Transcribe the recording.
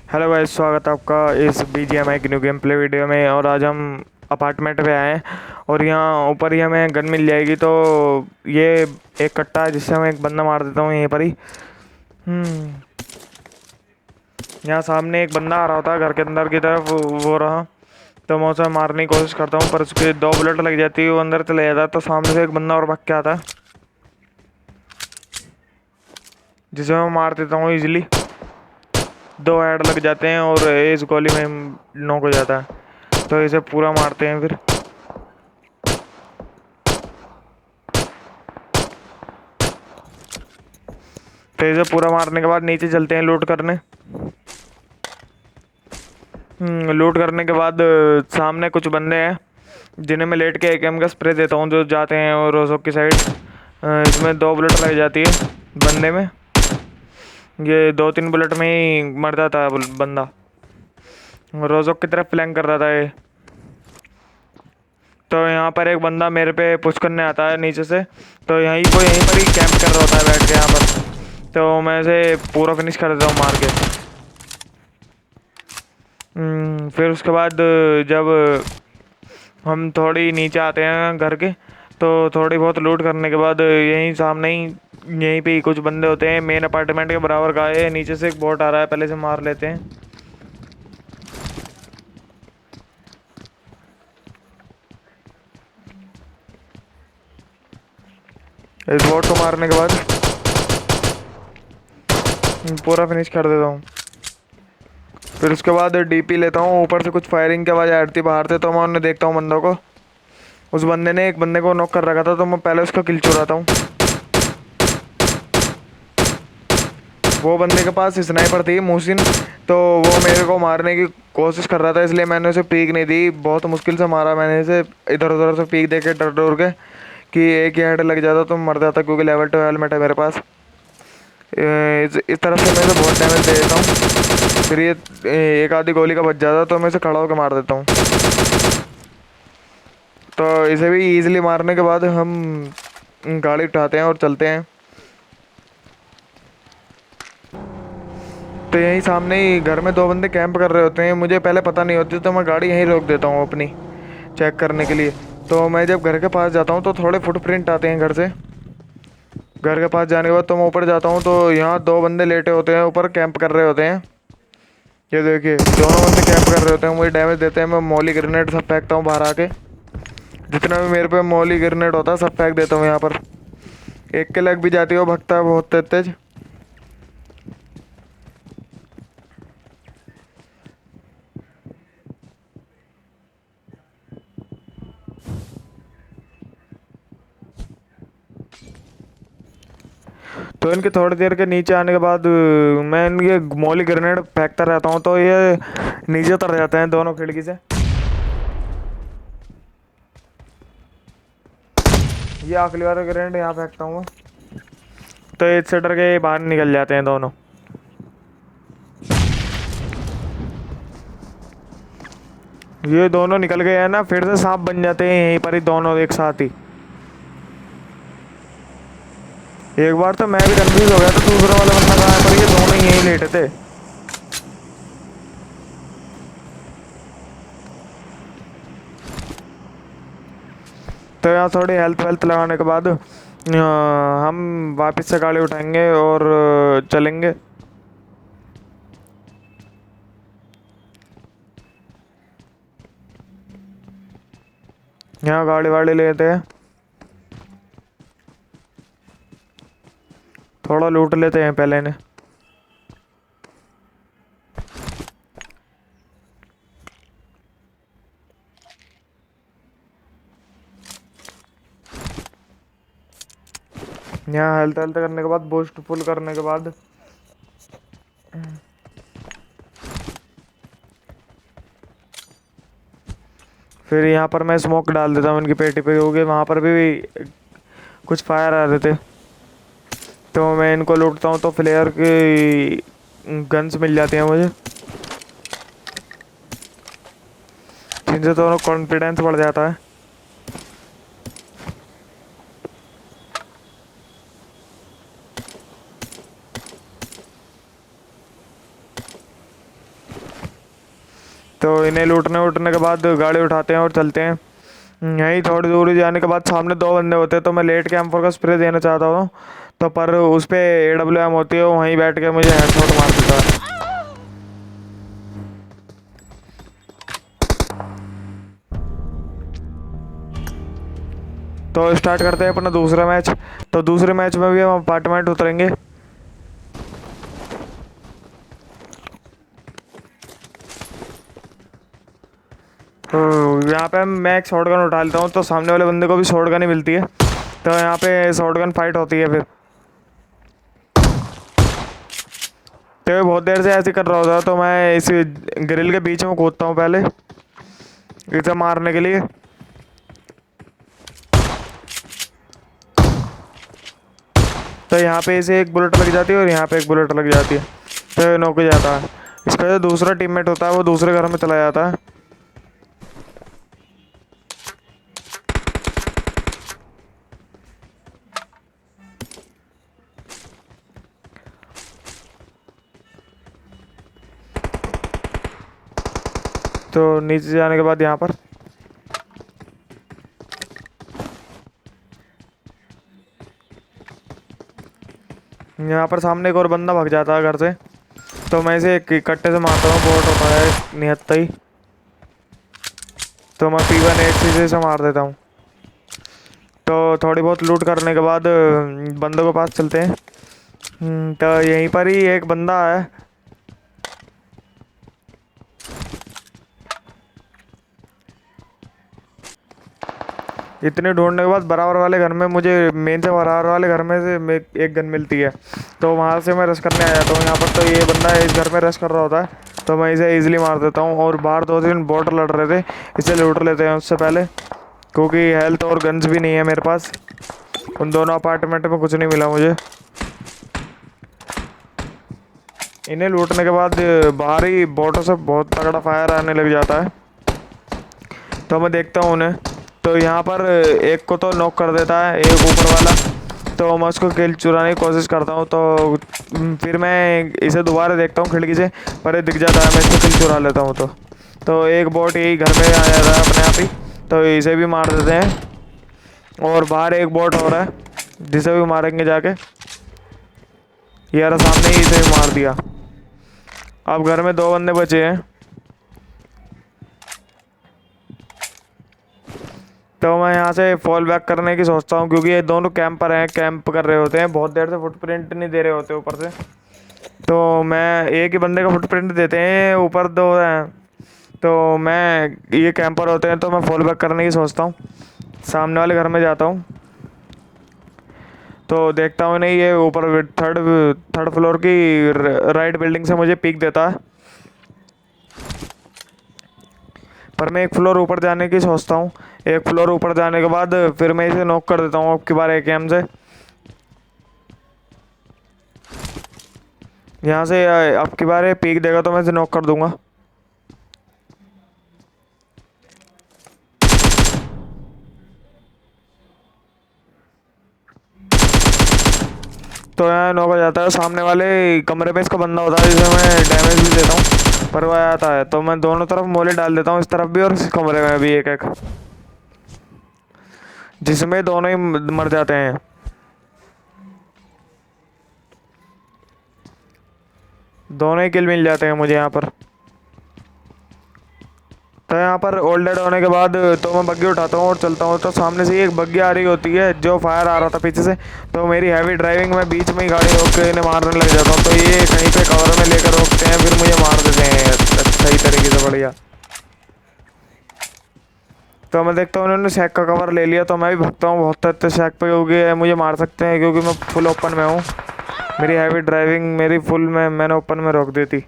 Hello guys, स्वागत है आपका इस BGMI की न्यू गेम प्ले वीडियो में। और आज हम अपार्टमेंट पे आए हैं और यहाँ ऊपर ही हमें गन मिल जाएगी। तो ये एक कट्टा है जिससे मैं एक बंदा मार देता हूँ यहीं पर ही। हम्म यहाँ सामने एक बंदा आ रहा होता है घर के अंदर की तरफ, वो रहा। तो मैं उसे मारने की कोशिश करता हूँ पर उसके 2 बुलेट लग जाती है, वो अंदर चले जाता है। तो सामने से एक बंदा और भाग के आता है जिसे मैं मार देता हूँ इजीली। 2 हेड लग जाते हैं और इस गोली में नॉक हो जाता है। तो इसे पूरा मारते हैं फिर। तो इसे पूरा मारने के बाद नीचे चलते हैं लूट करने। लूट करने के बाद सामने कुछ बंदे हैं जिन्हें मैं लेट के AKM का स्प्रे देता हूँ जो जाते हैं और रोजोक की साइड। इसमें 2 बुलेट लग जाती है बंदे में। ये 2-3 बुलेट में ही मर जाता है बंदा। रोजोक की तरफ फ्लैंक कर रहा था ये। तो यहाँ पर एक बंदा मेरे पे पुश करने आता है नीचे से। तो यहीं पर ही कैंप कर रहा होता है बैठ के यहाँ पर। तो मैं इसे पूरा फिनिश कर देता हूँ मार के। फिर उसके बाद जब हम थोड़ी नीचे आते हैं घर के, तो थोड़ी बहुत लूट करने के बाद यहीं सामने ही यहीं पे ही कुछ बंदे होते हैं। मेन अपार्टमेंट के बराबर का है। नीचे से एक बोट आ रहा है, पहले से मार लेते हैं। इस बोट को मारने के बाद पूरा फिनिश कर देता हूँ। फिर उसके बाद DP लेता हूँ। ऊपर से कुछ फायरिंग की आवाज़ आ रही थी बाहर से, तो मैं उन्हें देखता हूँ बंदों को। उस बंदे ने एक बंदे को नॉक कर रखा था, तो मैं पहले उसका किल चुराता हूँ। वो बंदे के पास स्नाइपर थी मुहसिन, तो वो मेरे को मारने की कोशिश कर रहा था, इसलिए मैंने उसे पीक नहीं दी। बहुत मुश्किल से मारा मैंने इसे, इधर उधर से पीक दे के डर डर के कि एक ही हेड लग जाता तो मर जाता, क्योंकि लेवल 2 हेलमेट है मेरे पास। इस तरफ से मैं इसे बहुत डैमेज दे देता हूँ। फिर ये एक आधी गोली का बच जाता तो मैं इसे खड़ा होकर मार देता हूँ। तो इसे भी इजीली मारने के बाद हम गाड़ी उठाते हैं और चलते हैं। तो यहीं सामने ही घर में 2 बंदे कैंप कर रहे होते हैं। मुझे पहले पता नहीं होती तो मैं गाड़ी यहीं रोक देता हूँ अपनी, चेक करने के लिए। तो मैं जब घर के पास जाता हूँ तो थोड़े फुटप्रिंट आते हैं घर से। घर के पास जाने के बाद तो मैं ऊपर जाता हूँ, तो यहाँ 2 बंदे लेटे होते हैं ऊपर, कैंप कर रहे होते हैं। ये देखिए, दोनों बंदे कैंप कर रहे होते हैं, मुझे डैमेज देते हैं। मैं मॉली ग्रेनेड सब फेंकता हूँ बाहर आके। जितना भी मेरे पे मॉली ग्रेनेड होता है सब फेंक देता हूँ यहाँ पर। एक के लग भी जाती है, वो भगता है बहुत तेज तेज। तो इनके थोड़ी देर के नीचे आने के बाद मैं इनके मौली ग्रेनेड फेंकता रहता हूँ, तो ये नीचे उतर जाते हैं दोनों खिड़की से। ये आखिरी वाला ग्रेनेड यहाँ फेंकता हूँ मैं। तो इससे डर के बाहर निकल जाते हैं दोनों। ये दोनों निकल गए हैं ना, फिर से सांप बन जाते हैं यहीं पर ही दोनों एक साथ ही। एक बार तो मैं भी कंफ्यूज हो गया था दूसरा वाला बंदा कहाँ है, पर ये दोनों ही यहीं लेटे थे। तो यहाँ थोड़ी हेल्थ वेल्थ लगाने के बाद हम वापस से गाड़ी उठाएंगे और चलेंगे। यहाँ गाड़ी वाड़ी लेते हैं, थोड़ा लूट लेते हैं पहले ने। यहाँ हेल्थ हेल्थ करने के बाद, बूस्ट फुल करने के बाद फिर यहाँ पर मैं स्मोक डाल देता हूँ इनकी पेटी पे, क्योंकि वहाँ पर भी कुछ फायर आ रहे थे। तो मैं इनको लूटता हूँ तो फ्लेयर की गन्स मिल जाती हैं मुझे, जिनसे थोड़ा कॉन्फिडेंस बढ़ जाता है। तो इन्हें लूटने वूटने के बाद गाड़ी उठाते हैं और चलते हैं। यहीं थोड़ी दूरी जाने के बाद सामने दो बंदे होते हैं, तो मैं लेट के M4 का स्प्रे देना चाहता हूँ, तो पर उस पर AWM होती है, वहीं बैठ के मुझे हेडशॉट मार देता है। तो स्टार्ट करते हैं अपना दूसरा मैच। तो दूसरे मैच में भी हम अपार्टमेंट उतरेंगे। तो यहाँ पे मैं एक शॉटगन उठा लेता हूँ, तो सामने वाले बंदे को भी शॉटगन ही मिलती है। तो यहाँ पे शॉटगन फाइट होती है फिर। तो ये बहुत देर से ऐसे कर रहा होता, तो मैं इस ग्रिल के बीच में कूदता हूँ पहले इसे मारने के लिए। तो यहाँ पे इसे एक बुलेट लग जाती है और यहाँ पे एक बुलेट लग जाती है, तो ये नॉक हो जाता है। इसका जो दूसरा टीममेट होता है वो दूसरे घर में चला जाता है। तो नीचे जाने के बाद यहाँ पर सामने एक और बंदा भाग जाता है घर से, तो मैं इसे एक कट्टे से मारता हूँ। बोट होता है निहत्ता ही, तो मैं P1 से मार देता हूँ। तो थोड़ी बहुत लूट करने के बाद बंदों के पास चलते हैं। तो यहीं पर ही एक बंदा है। इतने ढूंढने के बाद बराबर वाले घर में मुझे मेन से बराबर वाले घर में से एक गन मिलती है, तो वहाँ से मैं रश करने आ जाता हूँ यहाँ पर। तो ये बंदा इस घर में रश कर रहा होता है, तो मैं इसे इजीली मार देता हूँ। और बाहर दो तीन बॉट लड़ रहे थे, इसे लूट लेते हैं उससे पहले, क्योंकि हेल्थ और गन्स भी नहीं है मेरे पास। उन दोनों अपार्टमेंट में कुछ नहीं मिला मुझे। इन्हें लूटने के बाद बाहर ही बोटों से बहुत तगड़ा फायर आने लग जाता है, तो मैं देखता हूँ उन्हें। तो यहाँ पर एक को तो नॉक कर देता है एक ऊपर वाला, तो मैं उसको किल चुराने की कोशिश करता हूँ। तो फिर मैं इसे दोबारा देखता हूँ खिड़की से, पर ये दिख जाता है, मैं इसको किल चुरा लेता हूँ। तो एक बोट यही घर में आ जाता है अपने आप ही, तो इसे भी मार देते हैं। और बाहर एक बोट हो रहा है जिसे भी मारेंगे जाके। यार सामने ही इसे भी मार दिया। अब घर में दो बंदे बचे हैं, तो मैं यहाँ से फॉल बैक करने की सोचता हूँ, क्योंकि ये दोनों कैंपर हैं, कैंप कर रहे होते हैं, बहुत देर से फुटप्रिंट नहीं दे रहे होते ऊपर से। तो मैं एक ही बंदे का फुटप्रिंट देते हैं, ऊपर दो हैं, तो मैं ये कैंपर होते हैं, तो मैं फॉल बैक करने की सोचता हूँ। सामने वाले घर में जाता हूँ, तो देखता हूँ नहीं ये ऊपर थर्ड फ्लोर की राइट बिल्डिंग से मुझे पीक देता है, पर मैं एक फ्लोर ऊपर जाने की सोचता हूँ। एक फ्लोर ऊपर जाने के बाद फिर मैं इसे नॉक कर देता हूँ अब की बार AKM से। यहाँ से अब की बार पीक देगा तो मैं इसे नॉक कर दूंगा। तो यहाँ नॉक हो जाता है। सामने वाले कमरे पे इसका बंदा होता है जिसे मैं डैमेज भी देता हूँ, पर वो आता है, तो मैं दोनों तरफ मोले डाल देता हूँ, इस तरफ भी और इस कमरे में भी एक एक, जिसमें दोनों ही मर जाते हैं। दोनों ही किल मिल जाते हैं मुझे यहाँ पर। तो यहाँ पर ऑल डेड होने के बाद तो मैं बग्गी उठाता हूँ और चलता हूँ, तो सामने से एक बग्गी आ रही होती है जो फायर आ रहा था पीछे से। तो मेरी हैवी ड्राइविंग में बीच में ही गाड़ी रोक के इन्हें मारने लग जाता हूँ, तो ये कहीं पे कवर में लेकर रोकते हैं, फिर मुझे मार देते हैं सही तरीके से, बढ़िया। तो मैं देखता हूँ उन्होंने शैक का कवर ले लिया, तो मैं भी भगता हूँ बहुत तक शैक पे, क्योंकि मुझे मार सकते हैं, क्योंकि मैं फुल ओपन में हूँ। मेरी हैवी ड्राइविंग मेरी फुल में मैंने ओपन में रोक दी थी।